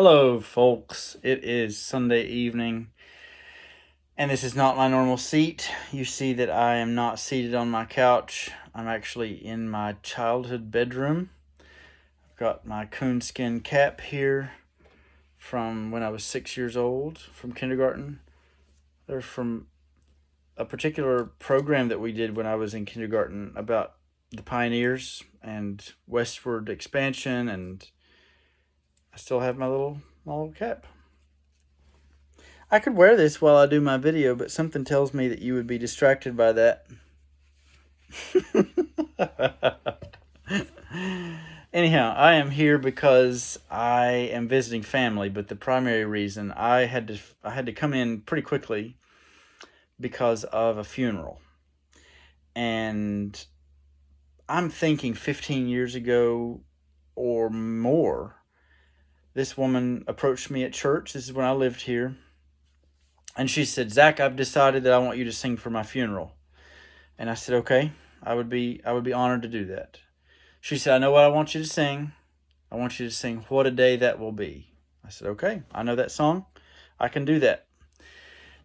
Hello, folks. It is Sunday evening, and this is not my normal seat. You see that I am not seated on my couch. I'm actually in my childhood bedroom. I've got my coonskin cap here from when I was 6 years old, from kindergarten. They're from a particular program that we did when I was in kindergarten about the pioneers and westward expansion, and I still have my little cap. I could wear this while I do my video, but something tells me that you would be distracted by that. Anyhow, I am here because I am visiting family, but the primary reason I had to come in pretty quickly because of a funeral. And I'm thinking 15 years ago or more, this woman approached me at church. This is when I lived here. And she said, "Zach, I've decided that I want you to sing for my funeral." And I said, "Okay, I would be honored to do that." She said, "I know what I want you to sing. I want you to sing 'What a Day That Will Be.'" I said, "Okay, I know that song. I can do that."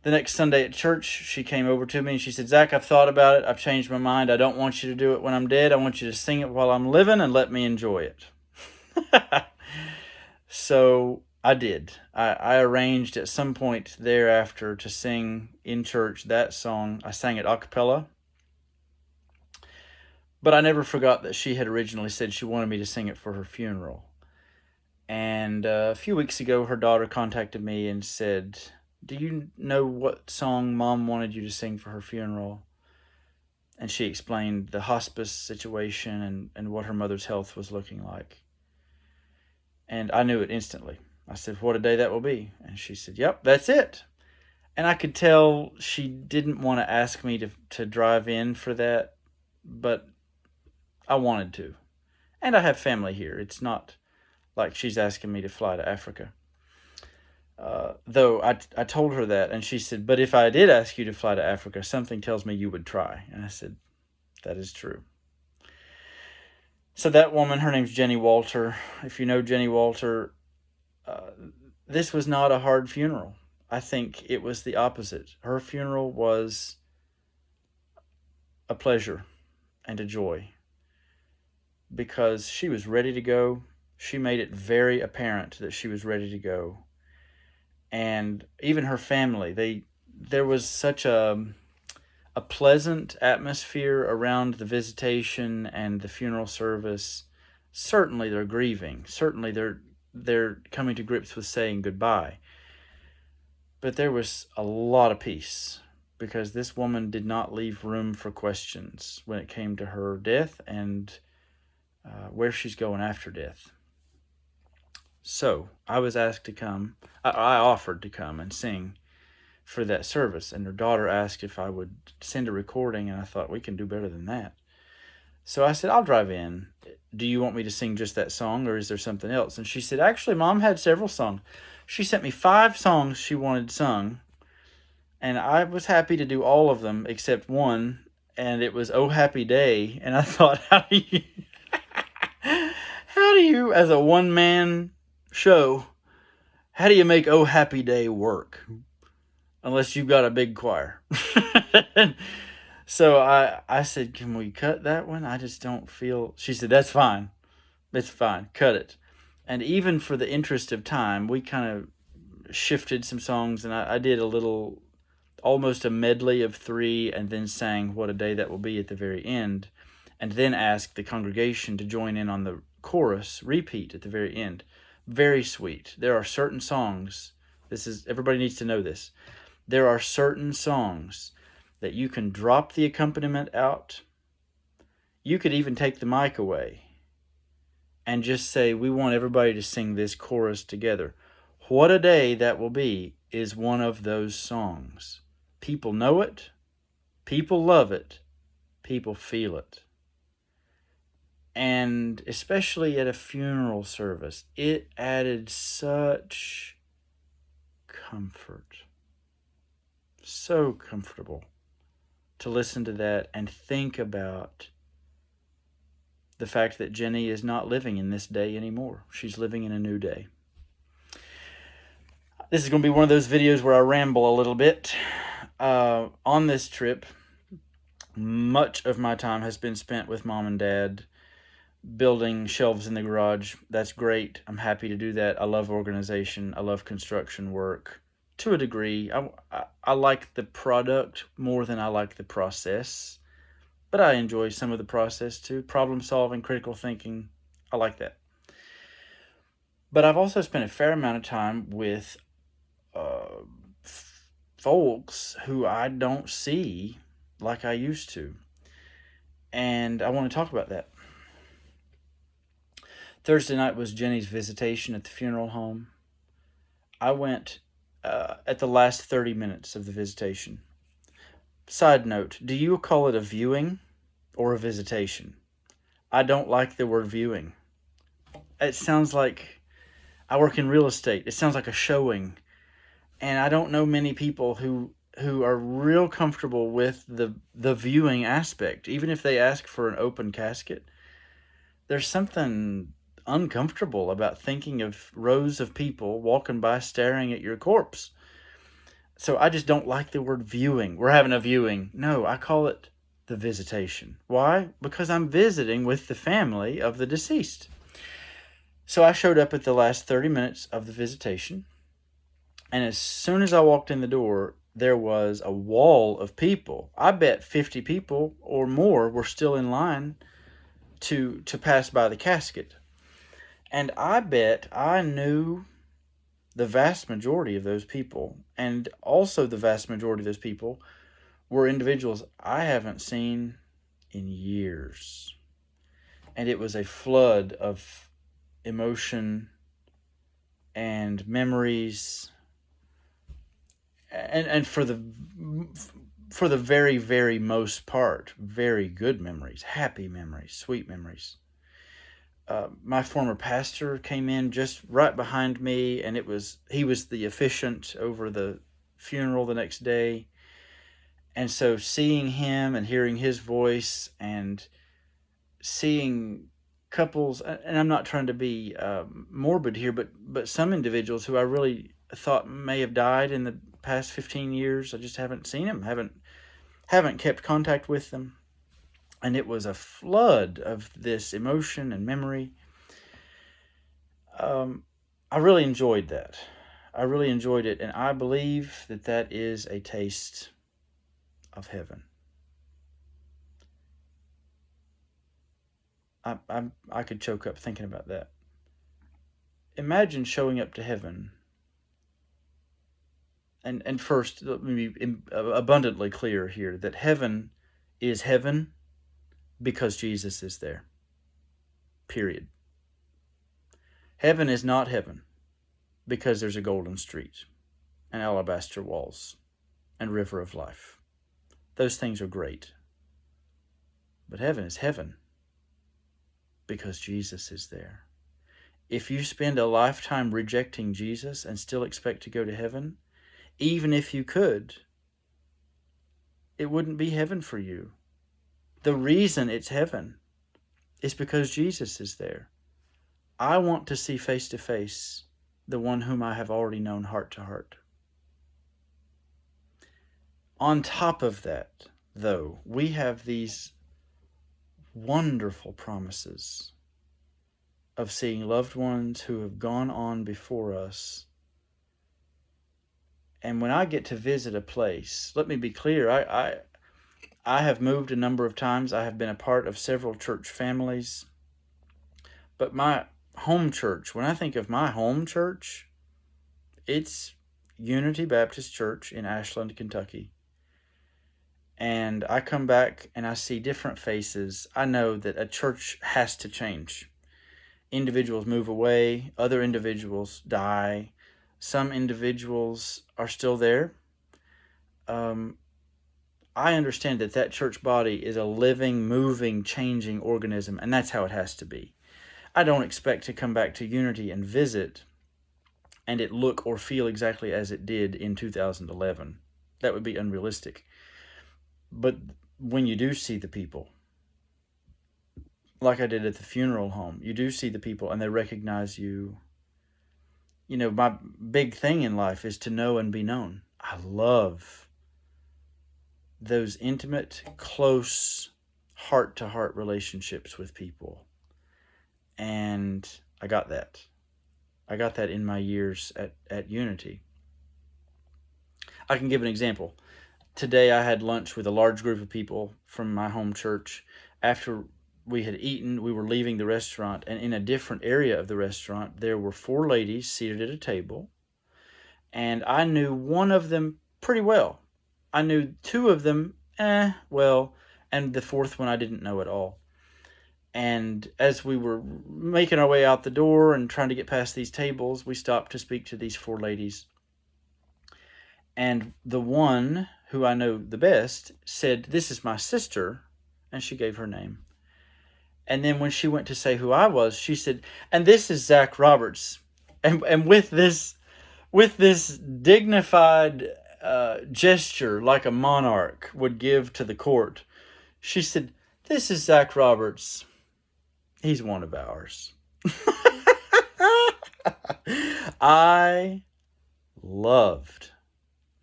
The next Sunday at church, she came over to me and she said, "Zach, I've thought about it. I've changed my mind. I don't want you to do it when I'm dead. I want you to sing it while I'm living and let me enjoy it." So I did. I arranged at some point thereafter to sing in church that song. I sang it a cappella, but I never forgot that she had originally said she wanted me to sing it for her funeral. And a few weeks ago, her daughter contacted me and said, "Do you know what song Mom wanted you to sing for her funeral?" And she explained the hospice situation and what her mother's health was looking like. And I knew it instantly. I said, "What a day that will be." And she said, "Yep, that's it." And I could tell she didn't want to ask me to drive in for that, but I wanted to. And I have family here. It's not like she's asking me to fly to Africa. Though I told her that, and she said, "But if I did ask you to fly to Africa, something tells me you would try." And I said, "That is true." So that woman, her name's Jenny Walter. If you know Jenny Walter, uh, this was not a hard funeral. I think it was the opposite. Her funeral was a pleasure and a joy because she was ready to go. She made it very apparent that she was ready to go. And even her family, there was such a pleasant atmosphere around the visitation and the funeral service. Certainly they're grieving. Certainly they're coming to grips with saying goodbye. But there was a lot of peace because this woman did not leave room for questions when it came to her death and where she's going after death. So I was asked to come. I offered to come and sing for that service, and her daughter asked if I would send a recording, and I thought we can do better than that. So I said, "I'll drive in. Do you want me to sing just that song, or is there something else?" And she said, "Actually, Mom had several songs." She sent me 5 songs she wanted sung, and I was happy to do all of them except one, and it was "Oh Happy Day." And I thought, how do you, as a one-man show, how do you make "Oh Happy Day" work unless you've got a big choir? So I said, "Can we cut that one? I just don't feel." She said, "That's fine. It's fine. Cut it." And even for the interest of time, we kind of shifted some songs, and I did a little, almost a medley of 3, and then sang "What a Day That Will Be" at the very end, and then asked the congregation to join in on the chorus repeat at the very end. Very sweet. There are certain songs, everybody needs to know this. There are certain songs that you can drop the accompaniment out. You could even take the mic away and just say, "We want everybody to sing this chorus together." "What a Day That Will Be" is one of those songs. People know it. People love it. People feel it. And especially at a funeral service, it added such comfort. So comfortable to listen to that and think about the fact that Jenny is not living in this day anymore. She's living in a new day. This is going to be one of those videos where I ramble a little bit. On this trip, much of my time has been spent with mom and dad building shelves in the garage. That's great. I'm happy to do that. I love organization. I love construction work to a degree. I like the product more than I like the process, but I enjoy some of the process too. Problem solving, critical thinking. I like that. But I've also spent a fair amount of time with uh, folks who I don't see like I used to. And I want to talk about that. Thursday night was Jenny's visitation at the funeral home. I went at the last 30 minutes of the visitation. Side note, do you call it a viewing or a visitation? I don't like the word viewing. It sounds like I work in real estate. It sounds like a showing. And I don't know many people who are real comfortable with the viewing aspect. Even if they ask for an open casket, there's something uncomfortable about thinking of rows of people walking by staring at your corpse. So I just don't like the word viewing. We're having a viewing. No, I call it the visitation. Why? Because I'm visiting with the family of the deceased. So I showed up at the last 30 minutes of the visitation. And as soon as I walked in the door, there was a wall of people. I bet 50 people or more were still in line to pass by the casket. And I bet I knew the vast majority of those people, and also the vast majority of those people were individuals I haven't seen in years. And it was a flood of emotion and memories, and for the very, very most part, very good memories, happy memories, sweet memories. My former pastor came in just right behind me, and he was the officiant over the funeral the next day. And so seeing him and hearing his voice and seeing couples, and I'm not trying to be morbid here, but some individuals who I really thought may have died in the past 15 years, I just haven't seen them, haven't kept contact with them. And it was a flood of this emotion and memory. I really enjoyed that. I really enjoyed it, and I believe that that is a taste of heaven. I could choke up thinking about that. Imagine showing up to heaven, and first, let me be abundantly clear here that heaven is heaven because Jesus is there. Period. Heaven is not heaven because there's a golden street and alabaster walls and river of life. Those things are great. But heaven is heaven because Jesus is there. If you spend a lifetime rejecting Jesus and still expect to go to heaven, even if you could, it wouldn't be heaven for you. The reason it's heaven is because Jesus is there. I want to see face to face the one whom I have already known heart to heart. On top of that, though, we have these wonderful promises of seeing loved ones who have gone on before us. And when I get to visit a place, let me be clear, I have moved a number of times. I have been a part of several church families. But my home church, when I think of my home church, it's Unity Baptist Church in Ashland, Kentucky. And I come back and I see different faces. I know that a church has to change. Individuals move away, other individuals die, some individuals are still there. I understand that that church body is a living, moving, changing organism, and that's how it has to be. I don't expect to come back to Unity and visit and it look or feel exactly as it did in 2011. That would be unrealistic. But when you do see the people, like I did at the funeral home, you do see the people and they recognize you my big thing in life is to know and be known. I love those intimate, close, heart to heart relationships with people. And I got that. I got that in my years at Unity. I can give an example. Today I had lunch with a large group of people from my home church. After we had eaten, we were leaving the restaurant, and in a different area of the restaurant, there were four ladies seated at a table, and I knew one of them pretty well. I knew two of them, well, and the fourth one I didn't know at all. And as we were making our way out the door and trying to get past these tables, we stopped to speak to these four ladies. And the one who I know the best said, "This is my sister," and she gave her name. And then when she went to say who I was, she said, "And this is Zach Roberts." And with this dignified gesture, like a monarch would give to the court, she said, "This is Zach Roberts. He's one of ours." I loved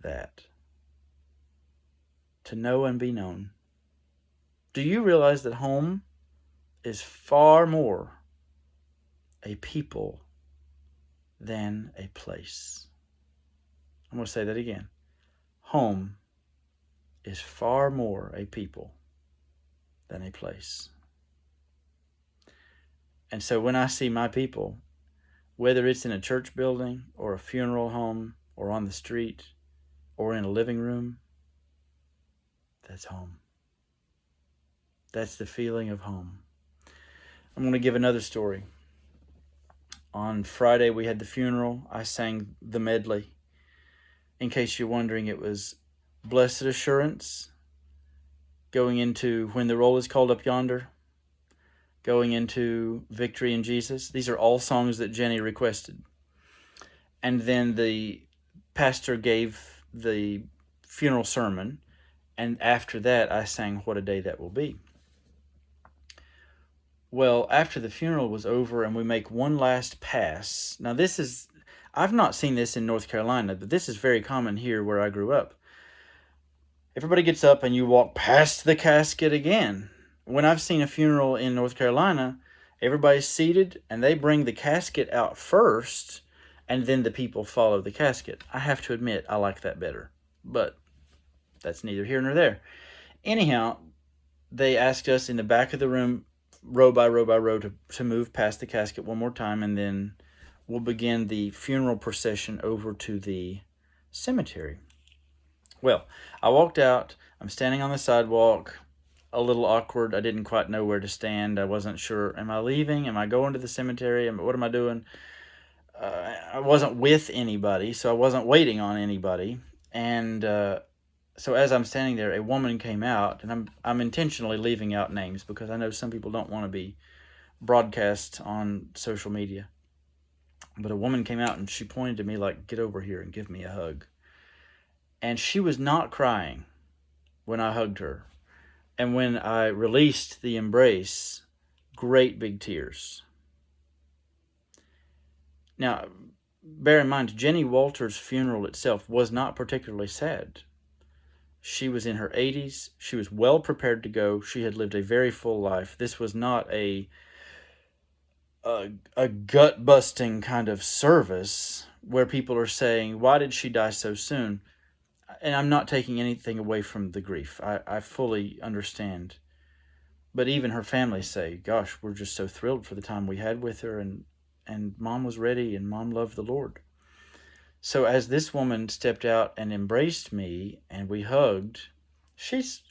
that. To know and be known. Do you realize that home is far more a people than a place? I'm going to say that again. Home is far more a people than a place. And so when I see my people, whether it's in a church building or a funeral home or on the street or in a living room, that's home. That's the feeling of home. I'm going to give another story. On Friday, we had the funeral. I sang the medley. In case you're wondering, it was Blessed Assurance, going into When the Roll is Called Up Yonder, going into Victory in Jesus. These are all songs that Jenny requested. And then the pastor gave the funeral sermon, and after that, I sang What a Day That Will Be. Well, after the funeral was over and we make one last pass. Now I've not seen this in North Carolina, but this is very common here where I grew up. Everybody gets up and you walk past the casket again. When I've seen a funeral in North Carolina, everybody's seated and they bring the casket out first, and then the people follow the casket. I have to admit, I like that better, but that's neither here nor there. Anyhow, they asked us in the back of the room, row by row by row, to move past the casket one more time, and then we'll begin the funeral procession over to the cemetery. Well, I walked out. I'm standing on the sidewalk, a little awkward. I didn't quite know where to stand. I wasn't sure. Am I leaving? Am I going to the cemetery? What am I doing? I wasn't with anybody, so I wasn't waiting on anybody. And so as I'm standing there, a woman came out, and I'm intentionally leaving out names because I know some people don't want to be broadcast on social media. But a woman came out and she pointed to me like, "Get over here and give me a hug." And she was not crying when I hugged her. And when I released the embrace, great big tears. Now, bear in mind, Jenny Walter's funeral itself was not particularly sad. She was in her 80s. She was well prepared to go. She had lived a very full life. This was not a gut-busting kind of service where people are saying, "Why did she die so soon?" And I'm not taking anything away from the grief. I fully understand. But even her family say, "Gosh, we're just so thrilled for the time we had with her, and Mom was ready, and Mom loved the Lord." So as this woman stepped out and embraced me and we hugged, she's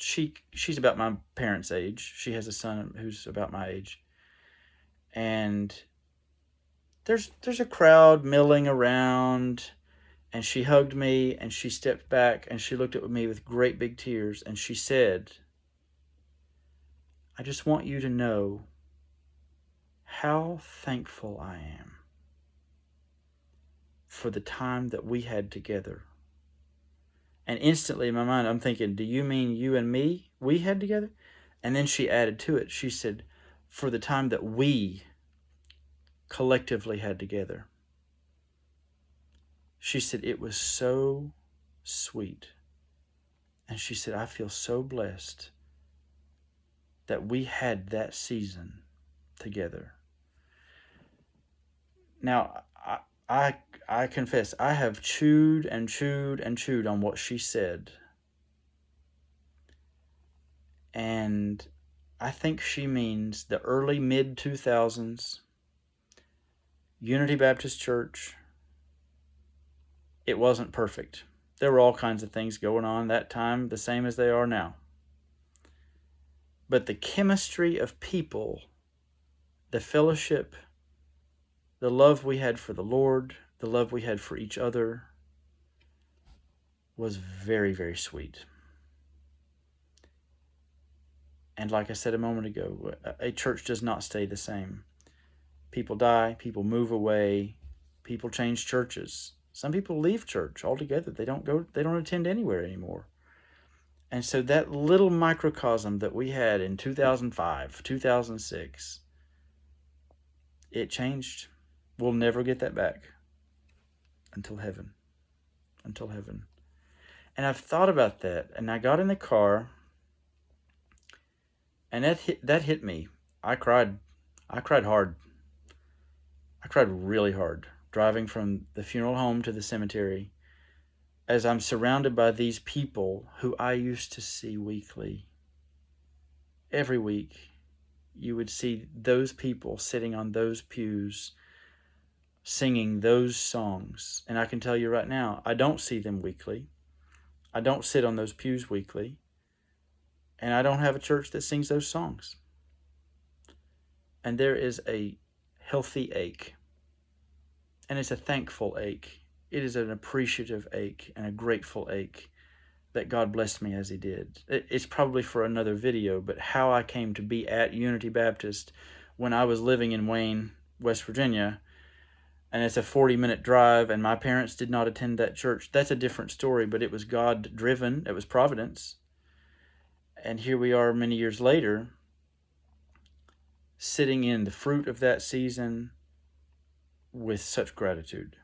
about my parents' age. She has a son who's about my age. And there's a crowd milling around, and she hugged me and she stepped back and she looked at me with great big tears and she said, "I just want you to know how thankful I am for the time that we had together." And instantly in my mind, I'm thinking, do you mean you and me, we had together? And then she added to it. She said, "For the time that we collectively had together." She said, it was so sweet. And she said, I feel so blessed that we had that season together. Now, I confess, I have chewed and chewed and chewed on what she said. And I think she means the early mid 2000s, Unity Baptist Church. It wasn't perfect. There were all kinds of things going on that time, the same as they are now. But the chemistry of people, the fellowship, the love we had for the Lord, the love we had for each other, was very, very sweet. And like I said a moment ago, a church does not stay the same. People die, people move away, people change churches. Some people leave church altogether. They don't attend anywhere anymore. And so that little microcosm that we had in 2005, 2006, it changed. We'll never get that back until heaven. Until heaven. And I've thought about that, and I got in the car, and that hit me. I cried hard. I cried really hard driving from the funeral home to the cemetery as I'm surrounded by these people who I used to see weekly. Every week, you would see those people sitting on those pews singing those songs. And I can tell you right now, I don't see them weekly. I don't sit on those pews weekly. And I don't have a church that sings those songs. And there is a healthy ache. And it's a thankful ache. It is an appreciative ache and a grateful ache that God blessed me as He did. It's probably for another video, but how I came to be at Unity Baptist when I was living in Wayne, West Virginia, and it's a 40-minute drive, and my parents did not attend that church. That's a different story, but it was God-driven. It was providence. And here we are many years later, sitting in the fruit of that season with such gratitude.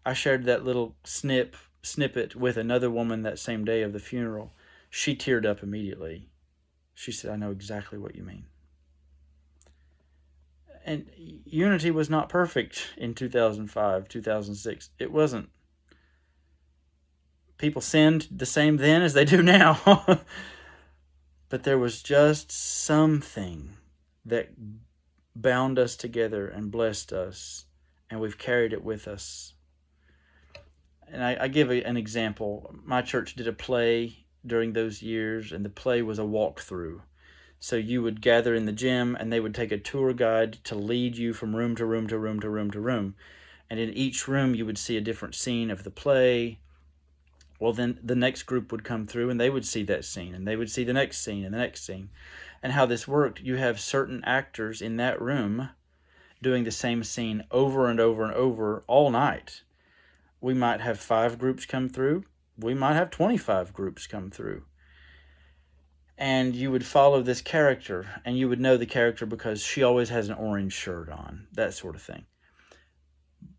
I shared that little snippet with another woman that same day of the funeral. She teared up immediately. She said, I know exactly what you mean. And Unity was not perfect in 2005, 2006. It wasn't. People sinned the same then as they do now. But there was just something that bound us together and blessed us, and we've carried it with us. And I give an example. My church did a play during those years, and the play was a walkthrough. So you would gather in the gym, and they would take a tour guide to lead you from room to room to room to room to room. And in each room, you would see a different scene of the play. Well, then the next group would come through, and they would see that scene, and they would see the next scene and the next scene. And how this worked, you have certain actors in that room doing the same scene over and over and over all night. We might have 5 groups come through. We might have 25 groups come through. And you would follow this character, and you would know the character because she always has an orange shirt on, that sort of thing.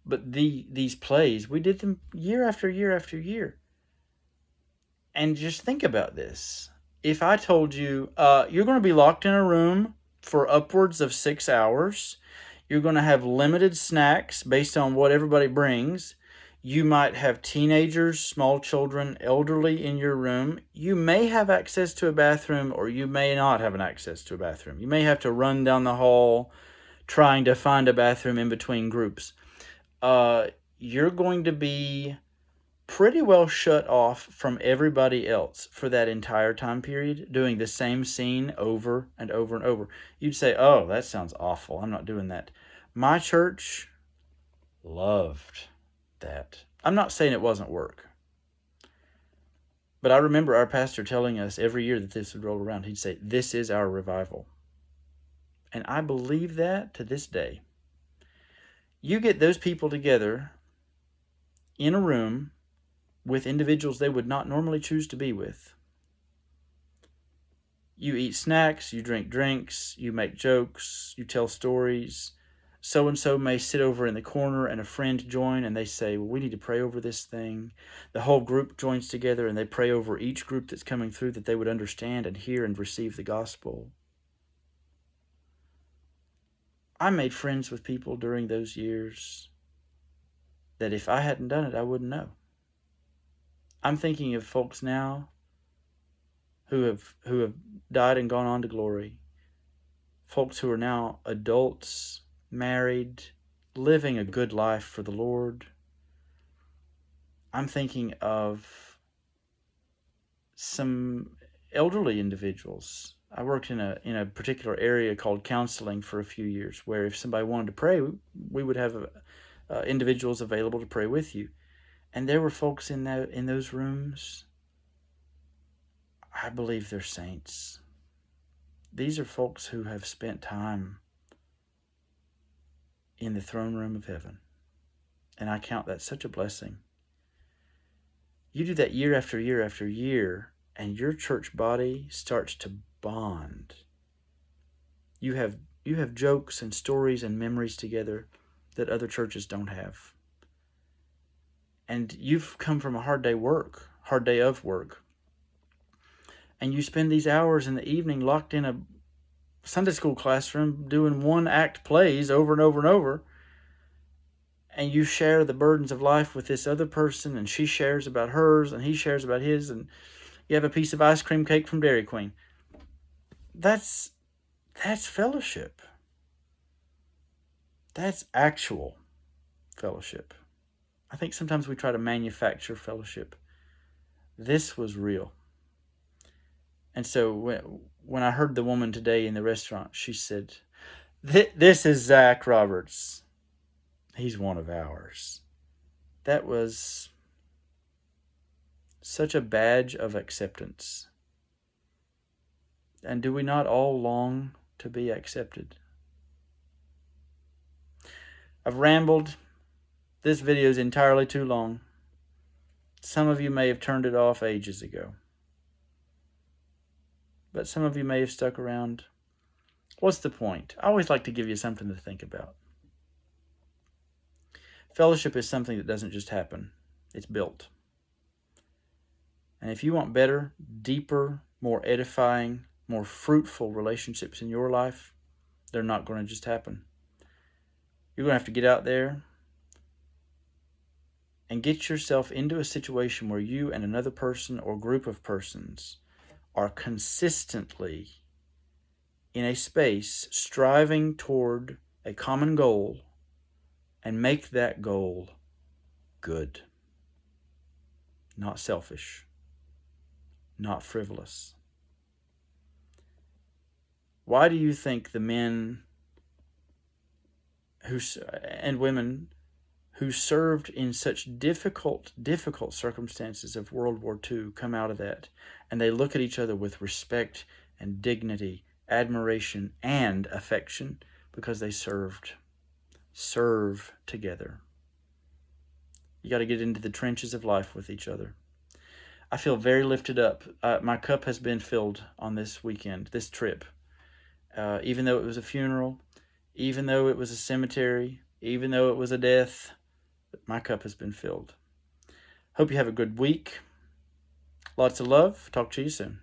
But these plays, we did them year after year after year. And just think about this. If I told you, you're going to be locked in a room for upwards of 6 hours, you're going to have limited snacks based on what everybody brings. You might have teenagers, small children, elderly in your room. You may have access to a bathroom, or you may not have an access to a bathroom. You may have to run down the hall trying to find a bathroom in between groups. You're going to be pretty well shut off from everybody else for that entire time period, doing the same scene over and over and over. You'd say, oh, that sounds awful. I'm not doing that. My church loved that. I'm not saying it wasn't work. But I remember our pastor telling us every year that this would roll around, he'd say, this is our revival. And I believe that to this day. You get those people together in a room with individuals they would not normally choose to be with. You eat snacks, you drink drinks, you make jokes, you tell stories. So-and-so may sit over in the corner and a friend join and they say, well, we need to pray over this thing. The whole group joins together and they pray over each group that's coming through, that they would understand and hear and receive the gospel. I made friends with people during those years that if I hadn't done it, I wouldn't know. I'm thinking of folks now who have died and gone on to glory. Folks who are now adults, married, living a good life for the Lord. I'm thinking of some elderly individuals. I worked in a particular area called counseling for a few years, where if somebody wanted to pray, we would have individuals available to pray with you. And there were folks in those rooms. I believe they're saints. These are folks who have spent time in the throne room of heaven. And I count that such a blessing. You do that year after year after year, and your church body starts to bond. You have jokes and stories and memories together that other churches don't have. And you've come from a hard day of work. And you spend these hours in the evening locked in a Sunday school classroom doing one-act plays over and over and over. And you share the burdens of life with this other person, and she shares about hers, and he shares about his, and you have a piece of ice cream cake from Dairy Queen. That's fellowship. That's actual fellowship. I think sometimes we try to manufacture fellowship. This was real. And so when I heard the woman today in the restaurant, she said, "This is Zach Roberts. He's one of ours." That was such a badge of acceptance. And do we not all long to be accepted? I've rambled. This video is entirely too long. Some of you may have turned it off ages ago. But some of you may have stuck around. What's the point? I always like to give you something to think about. Fellowship is something that doesn't just happen. It's built. And if you want better, deeper, more edifying, more fruitful relationships in your life, they're not going to just happen. You're going to have to get out there and get yourself into a situation where you and another person or group of persons are consistently in a space striving toward a common goal, and make that goal good. Not selfish. Not frivolous. Why do you think the men and women who served in such difficult circumstances of World War II come out of that, and they look at each other with respect and dignity, admiration and affection, because they serve together? You got to get into the trenches of life with each other. I feel very lifted up. My cup has been filled on this weekend, this trip. Even though it was a funeral, even though it was a cemetery, even though it was a death, my cup has been filled. Hope you have a good week. Lots of love. Talk to you soon.